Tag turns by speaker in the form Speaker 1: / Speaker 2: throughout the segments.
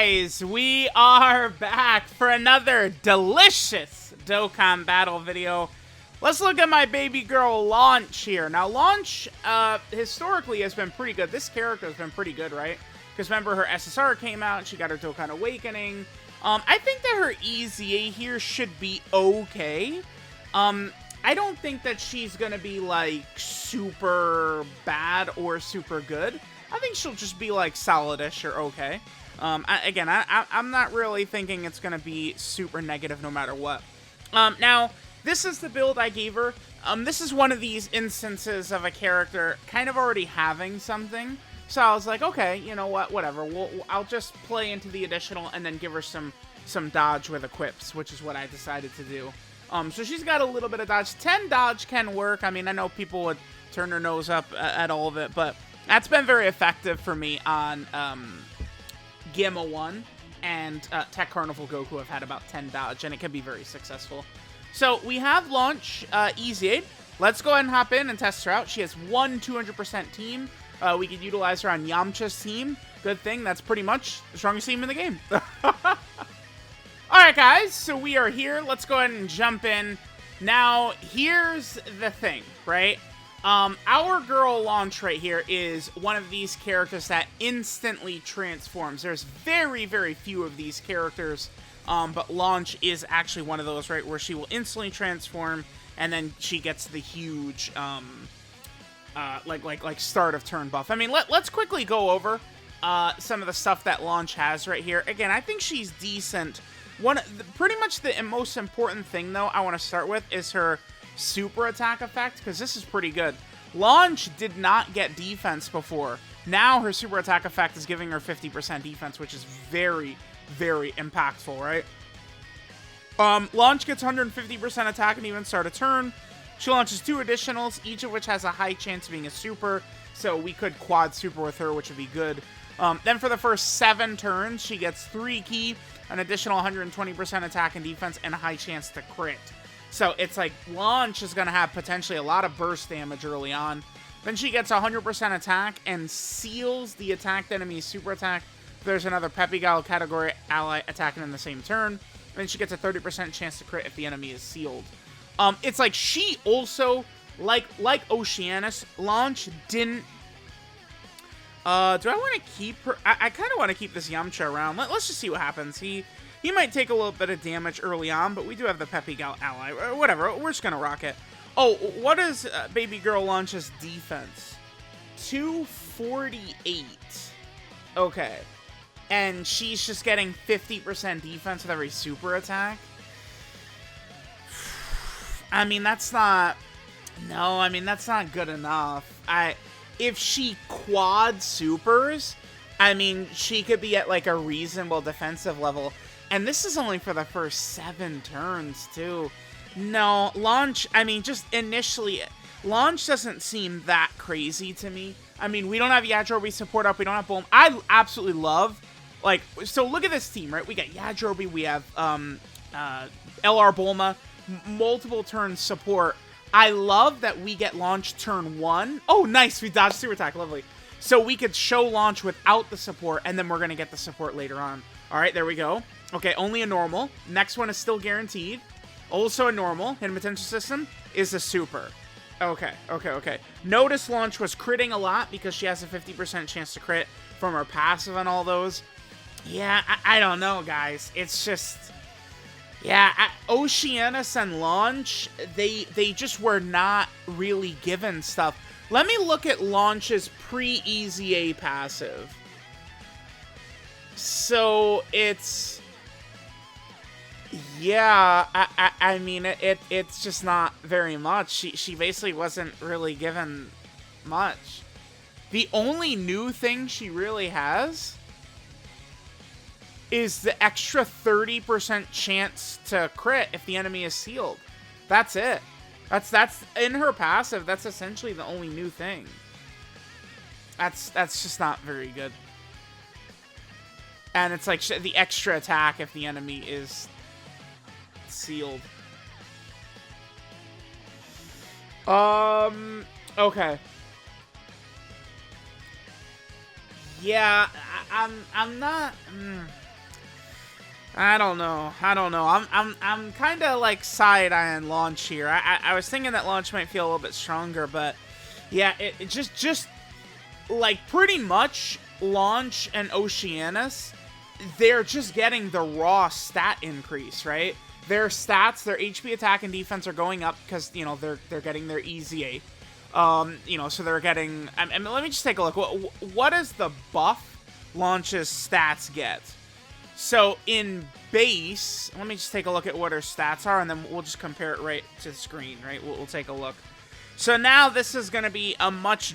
Speaker 1: guys, we are back for another delicious Dokkan battle video. Let's look at my baby girl Launch here. Now Launch, historically has been pretty good. This character has been pretty good, right? Because remember her SSR came out and she got her Dokkan Awakening. I think that her EZA here should be okay. I don't think that she's gonna be like super bad or super good. I think she'll just be like solidish or okay. I'm not really thinking it's gonna be super negative no matter what. Now, this is the build I gave her. This is one of these instances of a character kind of already having something. So I was like, okay, you know what, whatever. I'll just play into the additional and then give her some dodge with equips, which is what I decided to do. So she's got a little bit of dodge. 10 dodge can work. I mean, I know people would turn their nose up at all of it, but that's been very effective for me on Gamma 1 and Tech Carnival Goku have had about 10 dodge, and it can be very successful. So we have Launch EZA. Let's go ahead and hop in and test her out. She has one 200% team. We could utilize her on Yamcha's team. Good thing, that's pretty much the strongest team in the game. Alright guys, so we are here. Let's go ahead and jump in. Now, here's the thing, right? Our girl Launch right here is one of these characters that instantly transforms. There's very, very few of these characters, but Launch is actually one of those, right, where she will instantly transform, and then she gets the huge, like start of turn buff. I mean, let's quickly go over some of the stuff that Launch has right here. Again, I think she's decent. Pretty much the most important thing, though, I want to start with is her super attack effect, because this is pretty good. Launch did not get defense before. Now her super attack effect is giving her 50% defense, which is very, very impactful, right? Launch gets 150% attack and even start a turn. She launches 2 additionals, each of which has a high chance of being a super, so we could quad super with her, which would be good. Then for the first 7 turns, she gets 3 ki, an additional 120% attack and defense, and a high chance to crit. So it's like Launch is going to have potentially a lot of burst damage early on. Then she gets 100% attack and seals the attacked enemy's super attack. There's another Peppy Gal category ally attacking in the same turn. Then she gets a 30% chance to crit if the enemy is sealed. It's like she also, like Oceanus, Launch didn't... do I want to keep her? I kind of want to keep this Yamcha around. Let's just see what happens. He might take a little bit of damage early on, but we do have the Peppy Gal ally. Whatever, we're just going to rock it. Oh, what is baby girl Launch's defense? 248. Okay. And she's just getting 50% defense with every super attack? I mean, that's not... No, I mean, that's not good enough. If she quad supers, I mean, she could be at, like, a reasonable defensive level. And this is only for the first 7 turns, too. No, Launch, I mean, just initially, Launch doesn't seem that crazy to me. I mean, we don't have Yajirobe support up, we don't have Bulma. I absolutely love, like, so look at this team, right? We got Yajirobe, we have LR Bulma, multiple turn support. I love that we get Launch turn 1. Oh, nice, we dodged super attack, lovely. So we could show Launch without the support, and then we're going to get the support later on. All right, there we go. Okay, only a normal. Next one is still guaranteed. Also a normal. Hidden potential system is a super. Okay. Notice Launch was critting a lot because she has a 50% chance to crit from her passive and all those. Yeah, I don't know, guys. It's just... Yeah, Oceanus and Launch, they just were not really given stuff. Let me look at Launch's pre-EZA passive. So, it's... Yeah, I mean, it's just not very much. She basically wasn't really given much. The only new thing she really has is the extra 30% chance to crit if the enemy is sealed. That's it. That's in her passive. That's essentially the only new thing. That's just not very good. And it's like the extra attack if the enemy is sealed. Okay. Yeah, I'm not... I don't know. I'm kind of like side-eyeing Launch here. I was thinking that Launch might feel a little bit stronger, but yeah, it just like pretty much Launch and Oceanus, they're just getting the raw stat increase, right? Their stats, their HP, attack, and defense are going up because, you know, they're getting their EZA. You know, so they're getting. I mean, let me just take a look. What does the buff Launch's stats get? So in base, let me just take a look at what her stats are, and then we'll just compare it right to the screen, right? We'll take a look. So now this is going to be a much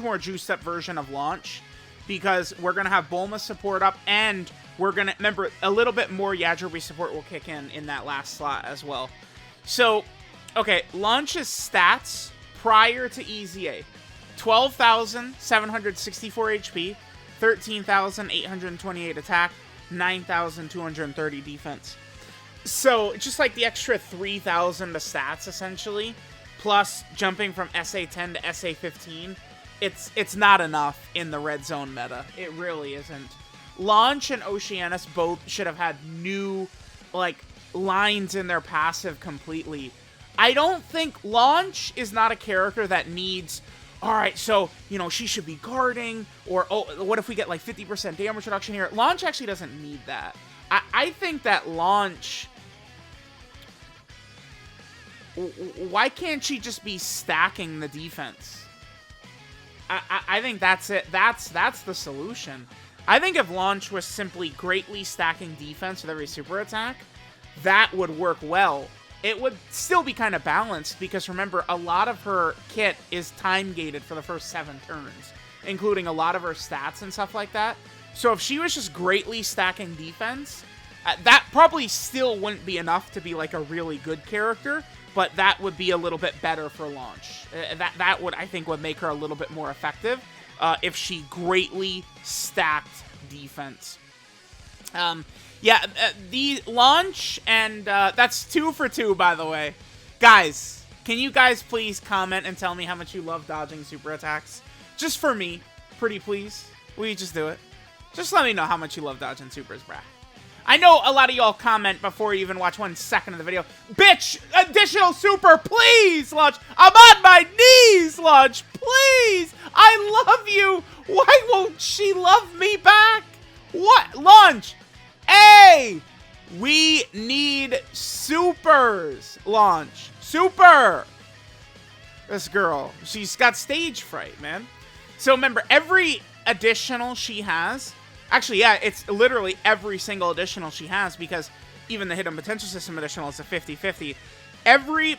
Speaker 1: more juiced up version of Launch, because we're going to have Bulma support up, and we're going to, remember, a little bit more Yajirobe support will kick in that last slot as well. So, okay, Launch's stats prior to EZA: 12,764 HP, 13,828 attack, 9,230 defense. So, just like the extra 3,000 to stats, essentially, plus jumping from SA10 to SA15, it's not enough in the red zone meta. It really isn't. Launch and Oceanus both should have had new, like, lines in their passive completely. I don't think Launch is not a character that needs, alright, so, you know, she should be guarding, or, oh, what if we get, like, 50% damage reduction here? Launch actually doesn't need that. I think that Launch, why can't she just be stacking the defense? I think that's it. That's the solution. I think if Launch was simply greatly stacking defense with every super attack, that would work well. It would still be kind of balanced, because remember, a lot of her kit is time gated for the first 7 turns, including a lot of her stats and stuff like that. So if she was just greatly stacking defense, that probably still wouldn't be enough to be like a really good character, but that would be a little bit better for Launch. That would, I think, would make her a little bit more effective if she greatly stacked defense. Yeah, the Launch, and that's 2 for 2, by the way. Guys, can you guys please comment and tell me how much you love dodging super attacks? Just for me, pretty please. Will you just do it? Just let me know how much you love dodging supers, bruh. I know a lot of y'all comment before you even watch 1 second of the video. Bitch, additional super, please, Launch. I'm on my knees, Launch, please. I love you. Why won't she love me back? What? Launch. Hey, we need supers, Launch. Super. This girl, she's got stage fright, man. So remember, every additional she has, actually, yeah, it's literally every single additional she has, because even the Hidden Potential System additional is a 50-50. Every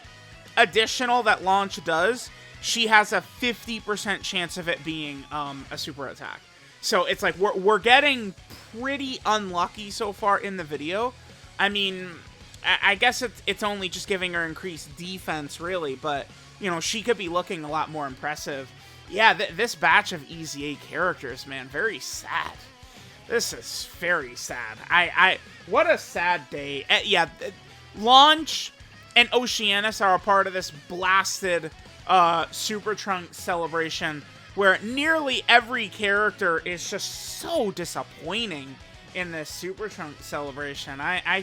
Speaker 1: additional that Launch does, she has a 50% chance of it being a super attack. So it's like we're getting pretty unlucky so far in the video. I mean, I guess it's only just giving her increased defense, really, but, you know, she could be looking a lot more impressive. Yeah, this batch of EZA characters, man, very sad. This is very sad. What a sad day. Yeah, Launch and Oceanus are a part of this blasted Super Trunks celebration, where nearly every character is just so disappointing in this Super Trunks celebration. I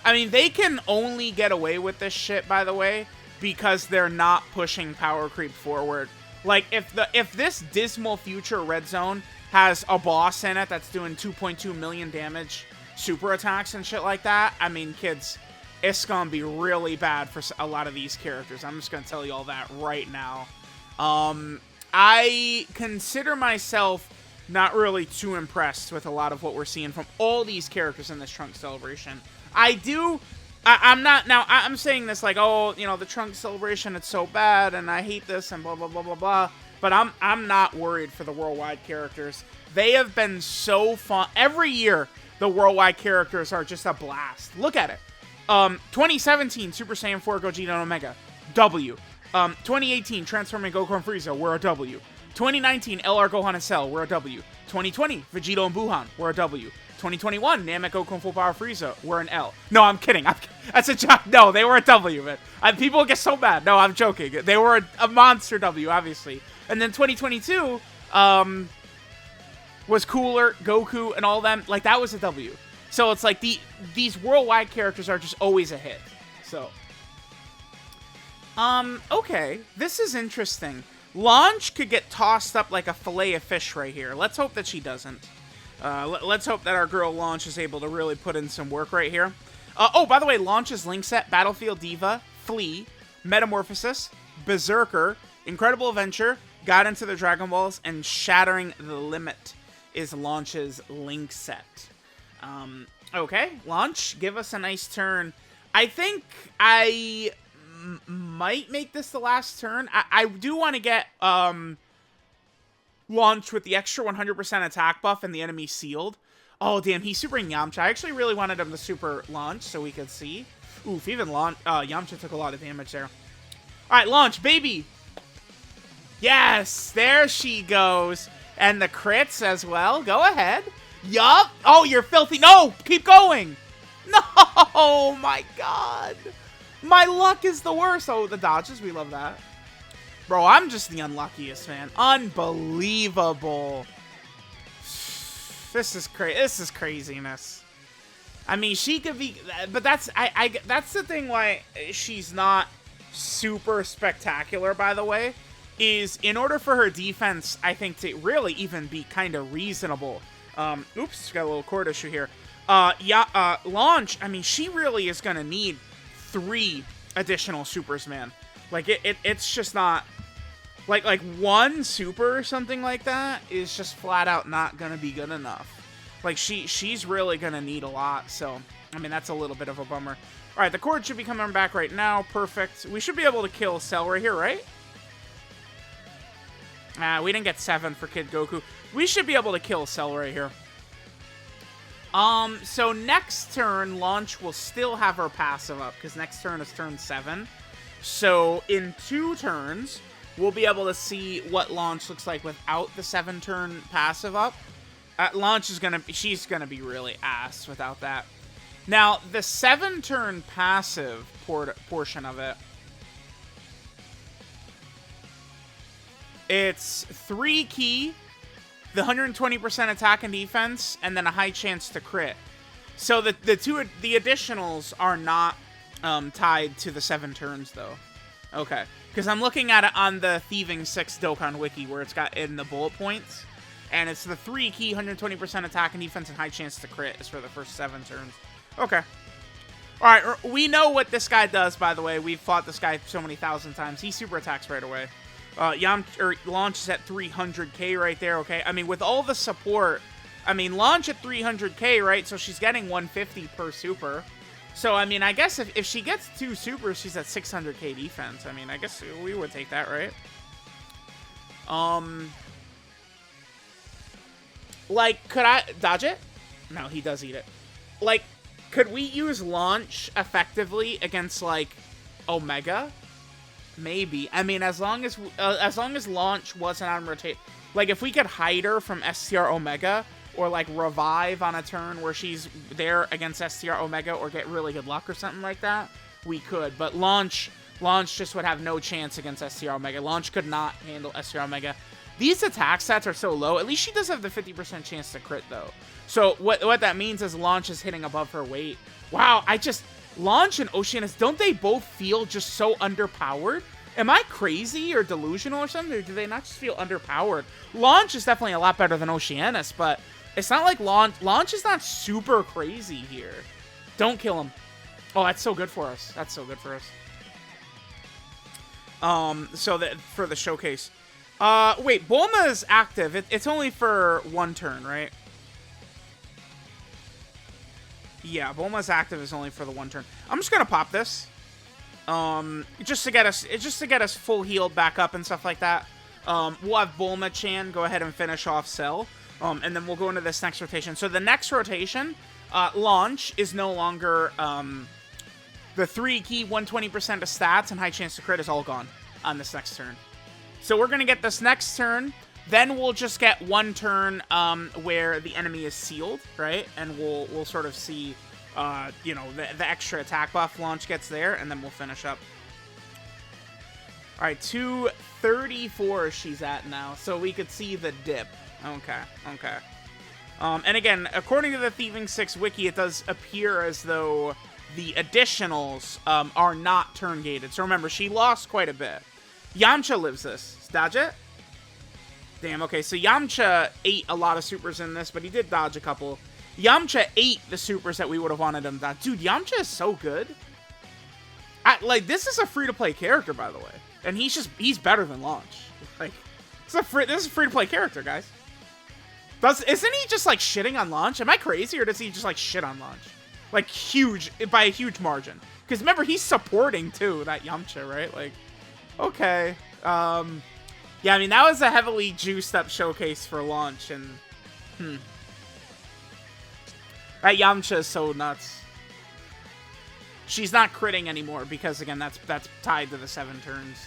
Speaker 1: mean, they can only get away with this shit, by the way, because they're not pushing power creep forward. Like, if this dismal future red zone has a boss in it that's doing 2.2 million damage super attacks and shit like that, I mean, kids, it's gonna be really bad for a lot of these characters. I'm just gonna tell you all that right now. I consider myself not really too impressed with a lot of what we're seeing from all these characters in this Trunks celebration. I'm not, now, I'm saying this like, oh, you know, the Trunks celebration, it's so bad, and I hate this, and blah, blah, blah, blah, blah. But I'm not worried for the worldwide characters. They have been so fun. Every year, the worldwide characters are just a blast. Look at it. 2017, Super Saiyan 4 Gogeta and Omega. W. 2018, Transforming Goku and Frieza. We're a W. 2019, LR Gohan and Cell. We're a W. 2020, Vegito and Buhan. We're a W. 2021, Namek Goku and Full Power Frieza. We're an L. No, I'm kidding. That's a joke. No, they were a W, man. People get so mad. No, I'm joking. They were a monster W, obviously. And then 2022 was Cooler, Goku, and all them. Like, that was a W. So it's like these worldwide characters are just always a hit. So, okay, this is interesting. Launch could get tossed up like a fillet of fish right here. Let's hope that she doesn't. Let's hope that our girl Launch is able to really put in some work right here. Oh, by the way, Launch's link set, Battlefield Diva, Flea, Metamorphosis, Berserker, Incredible Adventure, Got Into the Dragon Balls, and Shattering the Limit is Launch's link set. Okay, Launch, give us a nice turn. I think I might make this the last turn. I do want to get Launch with the extra 100% attack buff and the enemy sealed. Oh, damn, he's supering Yamcha. I actually really wanted him to super Launch so we could see. Oof, even Yamcha took a lot of damage there. All right, Launch, baby. Yes, there she goes. And the crits as well. Go ahead. Yup. Oh, you're filthy. No, keep going. No, my God. My luck is the worst. Oh, the dodges. We love that. Bro, I'm just the unluckiest, man. Unbelievable. This is crazy. This is craziness. I mean, she could be, but that's that's the thing why she's not super spectacular, by the way, is in order for her defense, I think, to really even be kind of reasonable. Oops, got a little cord issue here. Launch, I mean, she really is going to need 3 additional supers, man. Like, it's just not, like one super or something like that is just flat out not going to be good enough. Like, she's really going to need a lot, so, I mean, that's a little bit of a bummer. All right, the cord should be coming back right now. Perfect. We should be able to kill Cell right here, right? We didn't get 7 for Kid Goku. We should be able to kill Cell right here. So next turn, Launch will still have her passive up, because next turn is turn 7. So in 2 turns, we'll be able to see what Launch looks like without the 7-turn passive up. Launch is she's gonna be really ass without that. Now, the 7-turn passive portion of it, it's 3 ki, the 120% attack and defense, and then a high chance to crit. So the additionals are not tied to the 7 turns though. Okay, because I'm looking at it on the Thieving 6 Dokkan wiki where it's got in the bullet points, and it's the 3 ki, 120% attack and defense, and high chance to crit is for the first 7 turns. Okay. Alright, we know what this guy does, by the way. We've fought this guy so many thousand times. He super attacks right away. Launch is at 300k right there, okay? I mean, with all the support, I mean, Launch at 300k, right? So she's getting 150 per super. So, I mean, I guess if she gets 2 supers, she's at 600k defense. I mean, I guess we would take that, right? Like, could I dodge it? No, he does eat it. Like, could we use Launch effectively against, like, Omega? Maybe. I mean, as long as Launch wasn't on rotate, like, if we could hide her from STR Omega, or, like, revive on a turn where she's there against STR Omega, or get really good luck or something like that, we could. But Launch just would have no chance against STR Omega. Launch could not handle STR Omega. These attack stats are so low. At least she does have the 50% chance to crit, though. So what that means is Launch is hitting above her weight. Wow, Launch and Oceanus, don't they both feel just so underpowered? Am I crazy or delusional or something? Or do they not just feel underpowered? Launch is definitely a lot better than Oceanus, but it's not like Launch is not super crazy here. Don't kill him. Oh, that's so good for us. That's so good for us. So that for the showcase. Wait, Bulma is active. It's only for 1 turn, right? Yeah, Bulma's active is only for the 1 turn. I'm just gonna pop this. Just to get us full healed back up and stuff like that. We'll have Bulma-chan go ahead and finish off Cell. And then we'll go into this next rotation. So the next rotation, Launch is no longer, the 3 ki, 120% of stats and high chance to crit is all gone on this next turn. So we're gonna get this next turn. Then we'll just get 1 turn where the enemy is sealed, right? And we'll sort of see, you know, the extra attack buff Launch gets there, and then we'll finish up. All right, 234 she's at now, so we could see the dip. Okay, okay. And again, according to the Thieving 6 wiki, it does appear as though the additionals are not turn-gated. So remember, she lost quite a bit. Yamcha lives this. Dodge it? Damn, okay, so Yamcha ate a lot of supers in this, but he did dodge a couple. Yamcha ate the supers that we would have wanted him to dodge. Dude, Yamcha is so good. Like, this is a free-to-play character, by the way. And he's better than Launch. Like, this is a free-to-play character, guys. Isn't he just, like, shitting on Launch? Am I crazy, or does he just, like, shit on Launch? Like, by a huge margin. Because remember, he's supporting, too, that Yamcha, right? Like, okay. Yeah, I mean, that was a heavily juiced-up showcase for Launch, and, that Yamcha is so nuts. She's not critting anymore, because, again, that's tied to the 7 turns.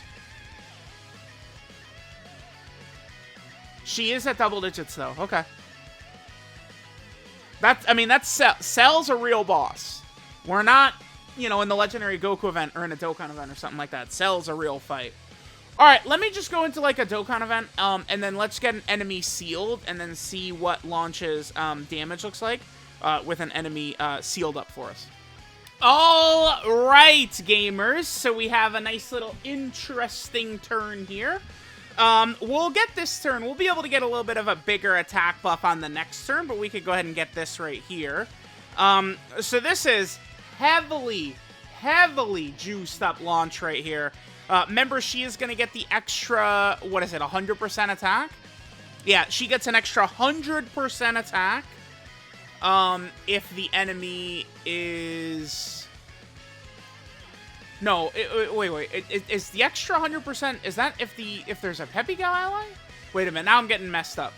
Speaker 1: She is at double digits, though. Okay. Cell's a real boss. We're not, you know, in the Legendary Goku event or in a Dokkan event or something like that. Cell's a real fight. Alright, let me just go into, like, a Dokkan event, and then let's get an enemy sealed, and then see what Launch's damage looks like with an enemy sealed up for us. Alright, gamers. So we have a nice little interesting turn here. We'll get this turn. We'll be able to get a little bit of a bigger attack buff on the next turn, but we could go ahead and get this right here. So this is heavily juiced up Launch right here. Remember, she is going to get the extra, what is it, 100% attack? Yeah, she gets an extra 100% attack. If the enemy is... No, wait. Is the extra 100%, is that if there's a Peppy Gal ally? Wait a minute, now I'm getting messed up.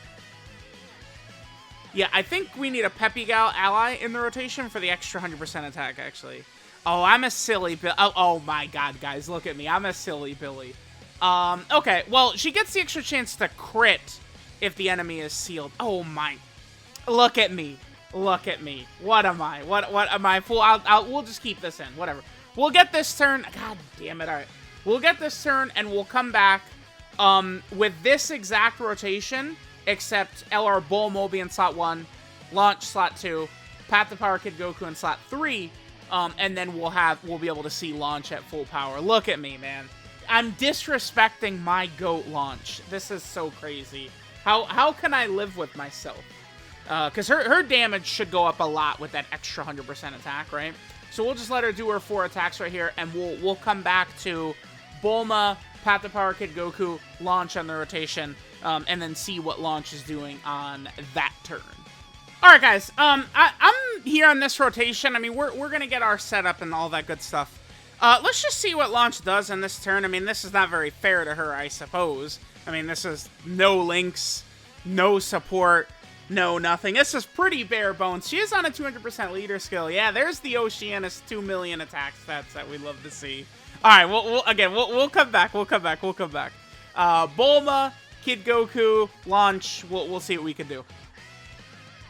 Speaker 1: Yeah, I think we need a Peppy Gal ally in the rotation for the extra 100% attack, actually. Oh, I'm a silly Billy. Oh my god, guys, look at me. I'm a silly Billy. Okay, well, she gets the extra chance to crit if the enemy is sealed. Oh my. Look at me. Look at me. What am I? What am I? Fool? We'll just keep this in. Whatever. We'll get this turn. God damn it. All right. We'll get this turn, and we'll come back with this exact rotation, except LR Bulma will be in slot 1, Launch slot 2, Path to Power Kid Goku in slot 3, and then we'll be able to see Launch at full power. Look at me, man. I'm disrespecting my GOAT Launch. This is so crazy. How can I live with myself? Because her damage should go up a lot with that extra 100% attack, right? So we'll just let her do her 4 attacks right here, and we'll come back to Bulma, Path to Power Kid Goku, Launch on the rotation, and then see what Launch is doing on that turn. Alright, guys, I'm here on this rotation. I mean, we're gonna get our setup and all that good stuff. Let's just see what Launch does on this turn. I mean, this is not very fair to her, I suppose. I mean, this is no links, no support, no nothing. This is pretty bare bones. She is on a 200% leader skill. Yeah, there's the Oceanus 2 million attack stats that we love to see. Alright, we'll come back. We'll come back. Bulma, Kid Goku, Launch. We'll see what we can do.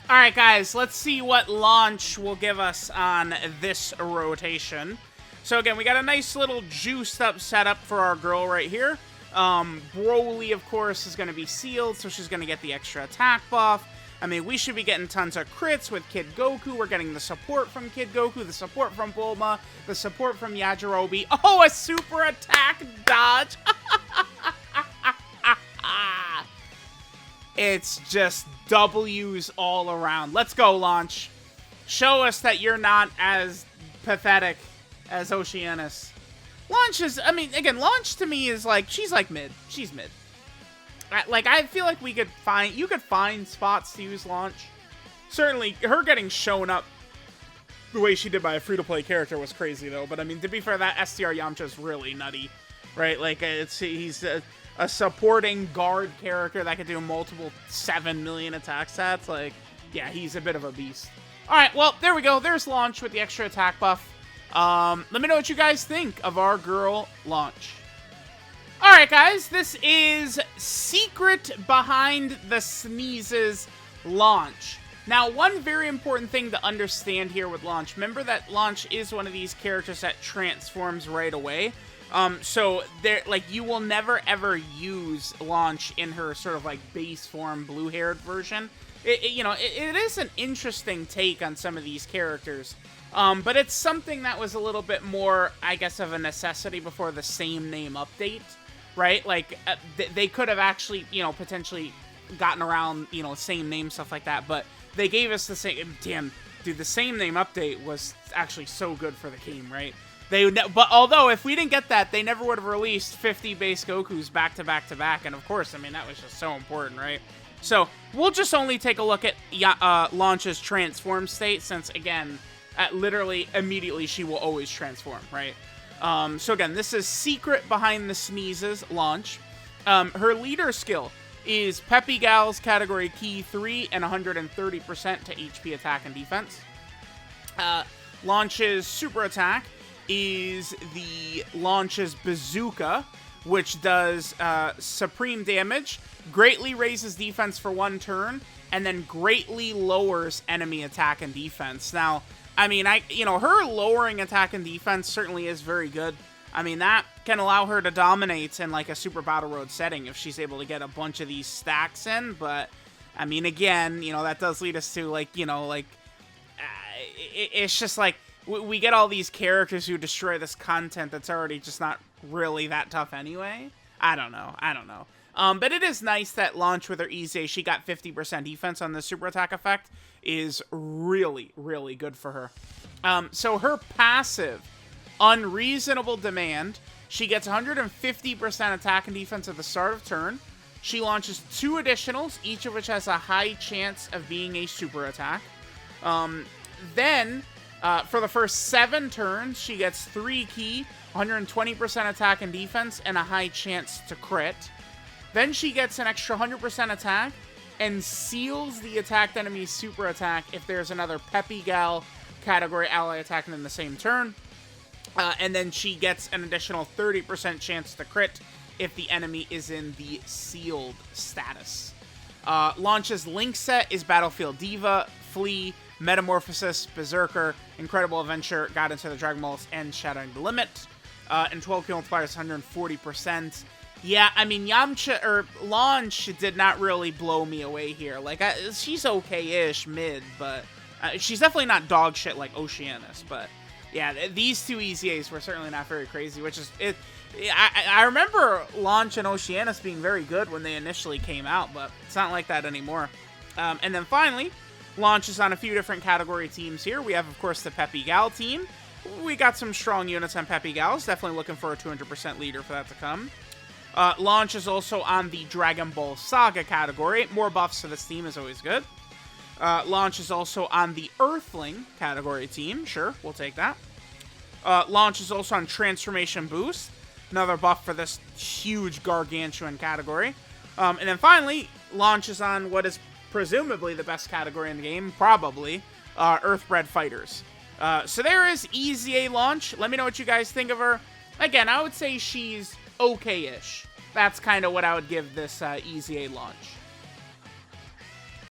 Speaker 1: Alright, guys, let's see what Launch will give us on this rotation. So again, we got a nice little juiced up setup for our girl right here. Broly, of course, is going to be sealed, so she's going to get the extra attack buff. I mean, we should be getting tons of crits with Kid Goku. We're getting the support from Kid Goku, the support from Bulma, the support from Yajirobe. Oh, a super attack dodge! It's just W's all around. Let's go, Launch. Show us that you're not as pathetic as Oceanus. Launch is, I mean, again, Launch to me is like, she's like mid. She's mid. Like, I feel like you could find spots to use Launch. Certainly, her getting shown up the way she did by a free-to-play character was crazy, though. But, I mean, to be fair, that STR Yamcha's really nutty, right? Like, he's a supporting guard character that could do multiple 7 million attack stats. Like, yeah, he's a bit of a beast. Alright, well, there we go. There's Launch with the extra attack buff. Let me know what you guys think of our girl, Launch. Alright, guys, this is Secret Behind the Sneezes Launch. Now, one very important thing to understand here with Launch, remember that Launch is one of these characters that transforms right away. So, you will never ever use Launch in her sort of like base form blue-haired version. it is an interesting take on some of these characters. But it's something that was a little bit more, I guess, of a necessity before the same name update, right? Like, they could have actually, potentially gotten around, same name, stuff like that, but they gave us the same, damn, dude, the same name update was actually so good for the game, right? But although, if we didn't get that, they never would have released 50 base Gokus back to back to back, and of course, I mean, that was just so important, right? So, we'll just only take a look at Launch's transform state, since, again, literally, immediately, she will always transform, right? So again, this is Secret Behind the Sneezes Launch. Her leader skill is Peppy Gal's category key 3 and 130% to HP attack and defense. Launch's super attack is the Launch's Bazooka, which does supreme damage, greatly raises defense for 1 turn, and then greatly lowers enemy attack and defense. Now, I mean, her lowering attack and defense certainly is very good. I mean, that can allow her to dominate in, like, a Super Battle Road setting if she's able to get a bunch of these stacks in, but, I mean, again, that does lead us to, like, it's just, like, we get all these characters who destroy this content that's already just not really that tough anyway. I don't know. But it is nice that Launch with her EZA, she got 50% defense on the super attack effect, is really, really good for her. So her passive, Unreasonable Demand, she gets 150% attack and defense at the start of turn. She launches 2 additionals, each of which has a high chance of being a super attack. Then, for the first 7 turns, she gets 3 key, 120% attack and defense, and a high chance to crit. Then she gets an extra 100% attack, and seals the attacked enemy's super attack if there's another Peppy Gal category ally attacking in the same turn. And then she gets an additional 30% chance to crit if the enemy is in the sealed status. Launch's Link set is Battlefield Diva, Flea, Metamorphosis, Berserker, Incredible Adventure, God into the Dragon Balls, and Shattering the Limit. And 12 kill multiplier is 140%. Yeah, I mean, Launch did not really blow me away here. Like, she's okay-ish mid, but she's definitely not dog shit like Oceanus. But yeah, these 2 EZAs were certainly not very crazy, which is it. I remember Launch and Oceanus being very good when they initially came out, but it's not like that anymore. And then finally, Launch is on a few different category teams here. We have, of course, the Peppy Gal team. We got some strong units on Peppy Gals. Definitely looking for a 200% leader for that to come. Launch is also on the Dragon Ball Saga category. More buffs to this team is always good. Launch is also on the Earthling category team. Sure, we'll take that. Launch is also on Transformation Boost. Another buff for this huge gargantuan category. And then finally, Launch is on what is presumably the best category in the game. Probably. Earthbred Fighters. So there is EZA Launch. Let me know what you guys think of her. Again, I would say she's okay-ish. That's kind of what I would give this EZA Launch.